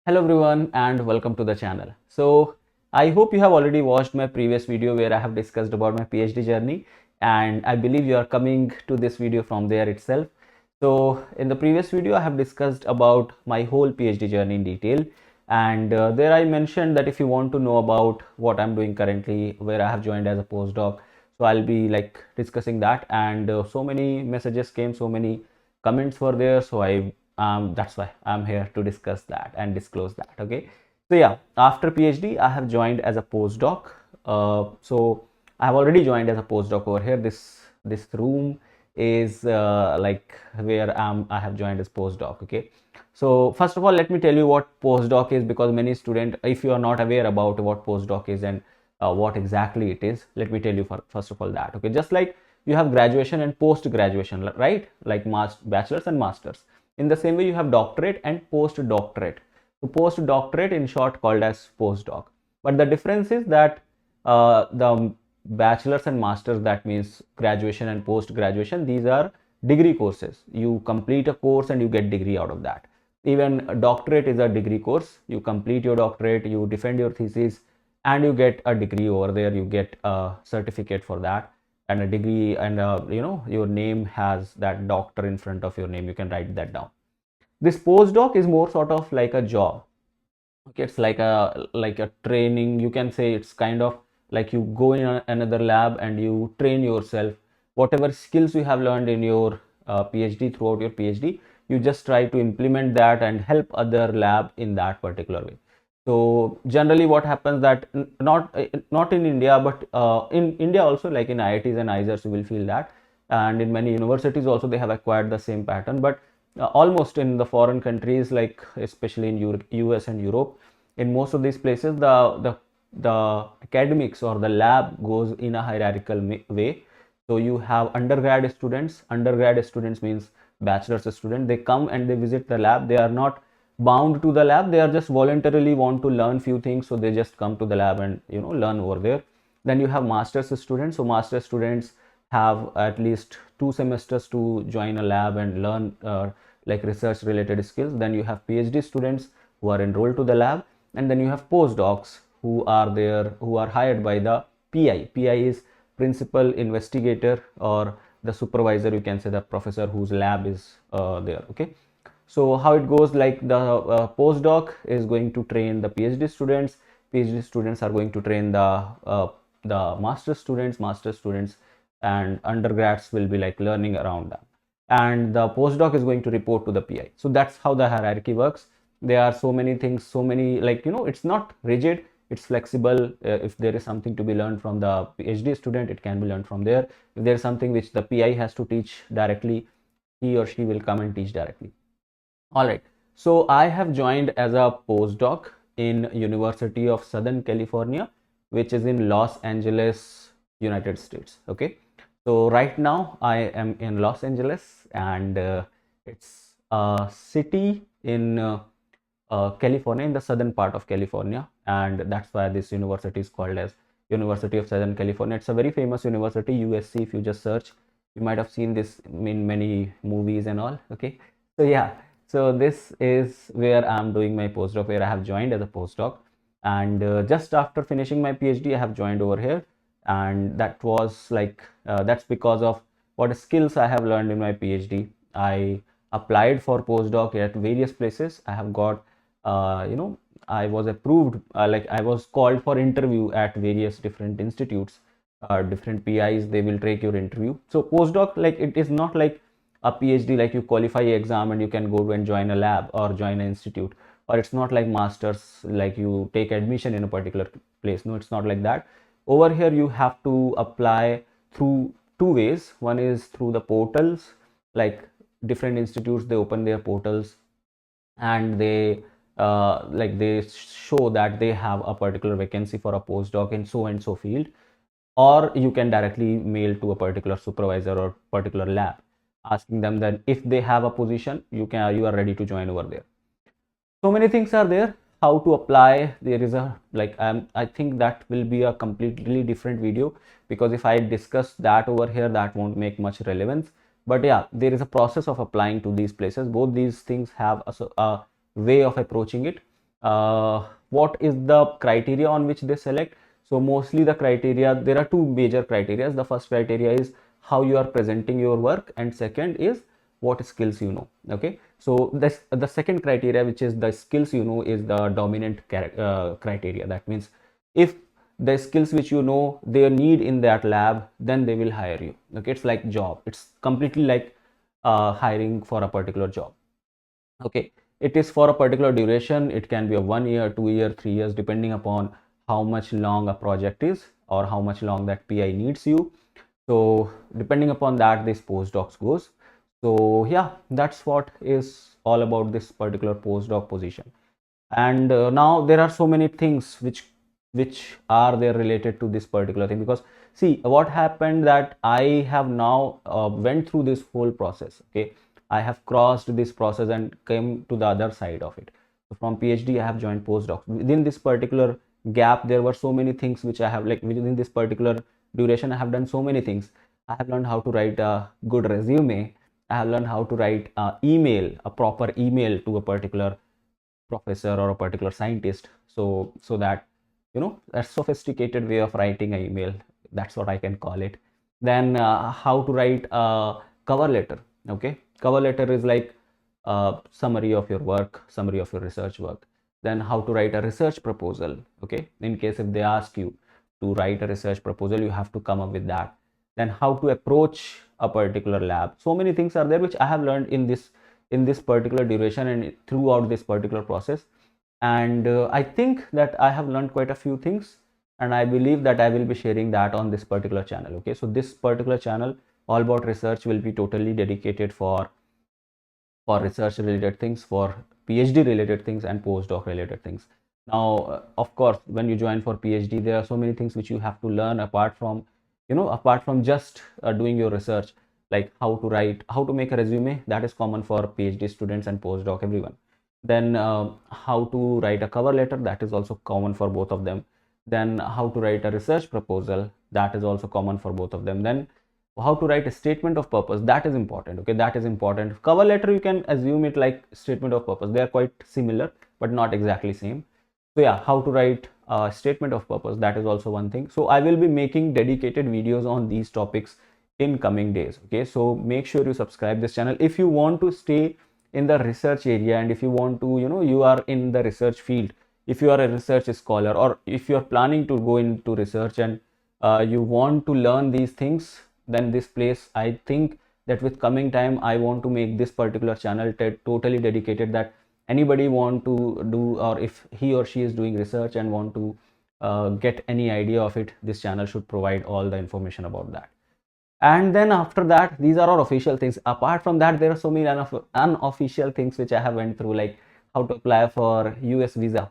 Hello everyone and welcome to the channel. So I hope you have already watched my previous video where I have discussed about my PhD journey, and I believe you are coming to this video from there itself. So in the previous video I have discussed about my whole PhD journey in detail, and there I mentioned that if you want to know about what I'm doing currently, where I have joined as a postdoc, so I'll be like discussing that, and so many messages came, so many comments were there, so I that's why I'm here to discuss that and disclose that. Okay, so yeah, after PhD I have joined as a postdoc. So I have already joined as a postdoc over here. This room is like where I have joined as postdoc. Okay, so first of all let me tell you what postdoc is, because many students, if you are not aware about what postdoc is and what exactly it is, let me tell you first of all that. Okay, just like you have graduation and post graduation, right? Like bachelor's and masters. In the same way you have doctorate and postdoctorate. So postdoctorate in short called as postdoc. But the difference is that the bachelor's and masters, that means graduation and post graduation, these are degree courses. You complete a course and you get degree out of that. Even a doctorate is a degree course. You complete your doctorate, you defend your thesis, and you get a degree over there. You get a certificate for that and a degree, and your name has that doctor in front of your name. You can write that down. This postdoc is more sort of like a job. Okay, it's like a training, you can say. It's kind of like you go in another lab and you train yourself. Whatever skills you have learned in your PhD, throughout your PhD, you just try to implement that and help other lab in that particular way. So generally what happens that not in India, but in India also, like in IITs and IISERs, you will feel that, and in many universities also they have acquired the same pattern. But almost in the foreign countries, like especially in US and Europe, in most of these places the academics or the lab goes in a hierarchical way. So you have undergrad students means bachelor's student. They come and they visit the lab. They are not bound to the lab, they are just voluntarily want to learn few things, so they just come to the lab and learn over there. Then you have master's students. So master's students have at least 2 semesters to join a lab and learn like research related skills. Then you have PhD students who are enrolled to the lab, and then you have postdocs who are there, who are hired by the PI is principal investigator, or the supervisor, you can say the professor whose lab is there. Okay, so how it goes, like the postdoc is going to train the PhD students are going to train the master students, and undergrads will be like learning around them, and the postdoc is going to report to the PI. So that's how the hierarchy works. There are so many things, so many, like it's not rigid, it's flexible. If there is something to be learned from the PhD student, it can be learned from there. If there is something which the PI has to teach directly, he or she will come and teach directly. All right, so I have joined as a postdoc in University of Southern California, which is in Los Angeles, United States. Okay, so right now I am in Los Angeles, and it's a city in California, in the southern part of California, and that's why this university is called as University of Southern California. It's a very famous university, USC. If you just search, you might have seen this in many movies and all. Okay, so yeah, so this is where I'm doing my postdoc, where I have joined as a postdoc, and just after finishing my PhD, I have joined over here, and that was like that's because of what skills I have learned in my PhD. I applied for postdoc at various places. I have got I was approved, like I was called for interview at various different institutes, different PIs, they will take your interview. So postdoc, like it is not like a PhD, like you qualify exam and you can go and join a lab or join an institute, or it's not like masters, like you take admission in a particular place. No, it's not like that. Over here you have to apply through two ways. One is through the portals, like different institutes, they open their portals and they like they show that they have a particular vacancy for a postdoc in so and so field, or you can directly mail to a particular supervisor or particular lab asking them that if they have a position, you are ready to join over there. So many things are there. How to apply, there is a like I think that will be a completely different video, because if I discuss that over here, that won't make much relevance. But yeah, there is a process of applying to these places. Both these things have a way of approaching it. What is the criteria on which they select? So mostly the criteria, there are two major criteria. The first criteria is how you are presenting your work, and second is what skills you know. Okay, so this the second criteria, which is the skills you know, is the dominant criteria. That means if the skills which you know they need in that lab, then they will hire you. Okay, it's like job, it's completely like hiring for a particular job. Okay, it is for a particular duration. It can be a 1 year, 2 year, 3 years, depending upon how much long a project is or how much long that PI needs you. So depending upon that, this postdocs goes. So yeah, that's what is all about this particular postdoc position. And now there are so many things which are there related to this particular thing, because see what happened, that I have now went through this whole process. Okay, I have crossed this process and came to the other side of it. So from PhD I have joined postdoc. Within this particular gap, there were so many things which I have, like within this particular duration, I have done so many things. I have learned how to write a good resume. I have learned how to write a email, a proper email to a particular professor or a particular scientist, so that that sophisticated way of writing an email, that's what I can call it. Then how to write a cover letter. Okay, cover letter is like a summary of your work, summary of your research work. Then how to write a research proposal. Okay, in case if they ask you to write a research proposal, you have to come up with that. Then how to approach a particular lab. So many things are there which I have learned in this particular duration and throughout this particular process. And I think that I have learned quite a few things, and I believe that I will be sharing that on this particular channel. Okay, so this particular channel all about research will be totally dedicated for research related things, for PhD related things, and postdoc related things. Now of course, when you join for PhD, there are so many things which you have to learn apart from apart from just doing your research, like how to write, how to make a resume. That is common for PhD students and postdoc, everyone. Then how to write a cover letter, that is also common for both of them. Then how to write a research proposal, that is also common for both of them. Then how to write a statement of purpose, that is important. Okay, that is important. Cover letter, you can assume it like statement of purpose, they are quite similar but not exactly same. So yeah, how to write a statement of purpose, that is also one thing. So I will be making dedicated videos on these topics in coming days. Okay, so make sure you subscribe this channel if you want to stay in the research area, and if you want to you are in the research field, if you are a research scholar, or if you are planning to go into research and you want to learn these things, then this place, I think that with coming time I want to make this particular channel totally dedicated, that anybody want to do, or if he or she is doing research and want to get any idea of it, this channel should provide all the information about that. And then after that, these are all official things. Apart from that, there are so many unofficial things which I have went through, like how to apply for US visa.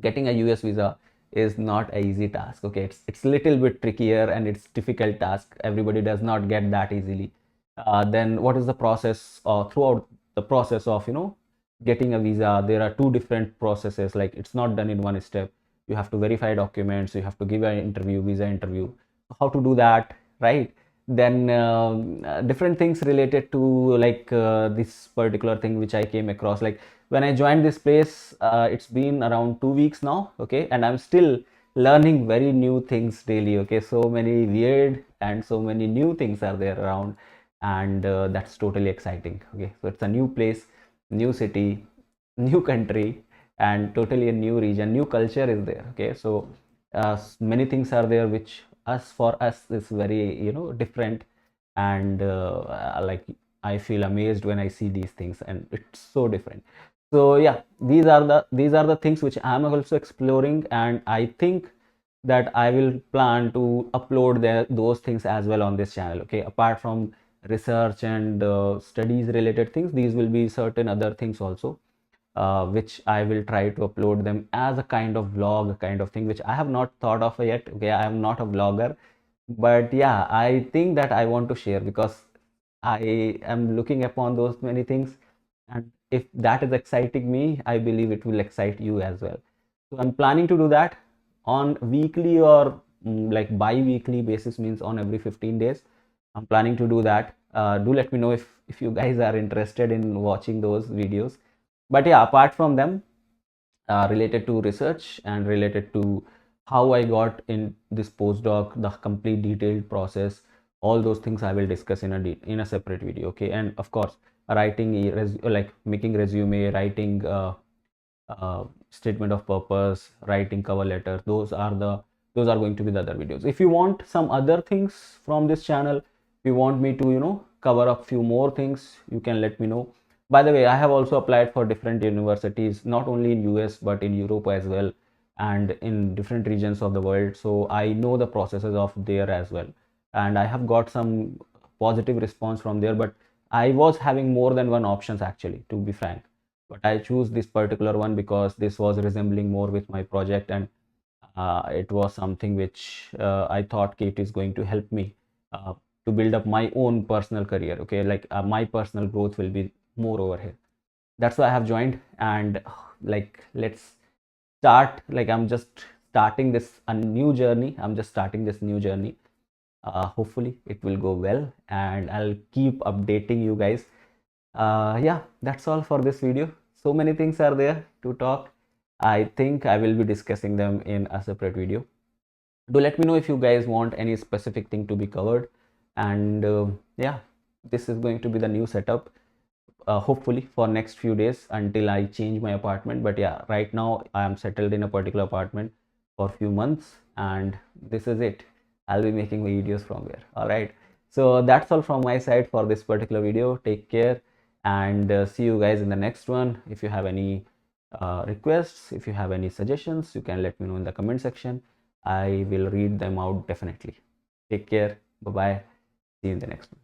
Getting a US visa is not an easy task. Okay, it's little bit trickier and it's difficult task. Everybody does not get that easily. Then what is the process throughout the process of getting a visa? There are two different processes, like it's not done in one step. You have to verify documents, you have to give an interview, visa interview. How to do that, right? Then different things related to like this particular thing which I came across, like when I joined this place, it's been around 2 weeks now. Okay, and I'm still learning very new things daily. Okay, so many weird and so many new things are there around, and that's totally exciting. Okay, so it's a new place, new city, new country, and totally a new region, new culture is there. Okay, so many things are there which for us is very different, and like I feel amazed when I see these things, and it's so different. So yeah, these are the things which I'm also exploring, and I think that I will plan to upload those things as well on this channel. Okay, apart from research and studies related things, these will be certain other things also, which I will try to upload them as a kind of vlog kind of thing, which I have not thought of yet. Okay, I am not a vlogger, but yeah, I think that I want to share, because I am looking upon those many things, and if that is exciting me, I believe it will excite you as well. So I'm planning to do that on weekly or like bi-weekly basis, means on every 15 days. I'm planning to do that. Do let me know if you guys are interested in watching those videos. But yeah, apart from them, related to research and related to how I got in this postdoc, the complete detailed process. All those things I will discuss in a separate video. Okay, and of course, writing like making resume, writing statement of purpose, writing cover letter. Those are going to be the other videos. If you want some other things from this channel, if you want me to cover up few more things, you can let me know. By the way, I have also applied for different universities, not only in US but in Europe as well, and in different regions of the world. So I know the processes of there as well, and I have got some positive response from there. But I was having more than one options actually, to be frank, but I choose this particular one because this was resembling more with my project, and it was something which I thought it is going to help me to build up my own personal career. Okay, like my personal growth will be more over here. That's why I have joined, and like let's start. Like I'm just starting this a new journey. I'm just starting this new journey. Hopefully it will go well, and I'll keep updating you guys. Yeah, that's all for this video. So many things are there to talk. I think I will be discussing them in a separate video. Do let me know if you guys want any specific thing to be covered. And yeah, this is going to be the new setup, hopefully for next few days until I change my apartment. But yeah, right now I am settled in a particular apartment for a few months, and this is it. I'll be making videos from there. All right, so that's all from my side for this particular video. Take care, and see you guys in the next one. If you have any requests, if you have any suggestions, you can let me know in the comment section. I will read them out definitely. Take care. Bye bye. See you in the next one.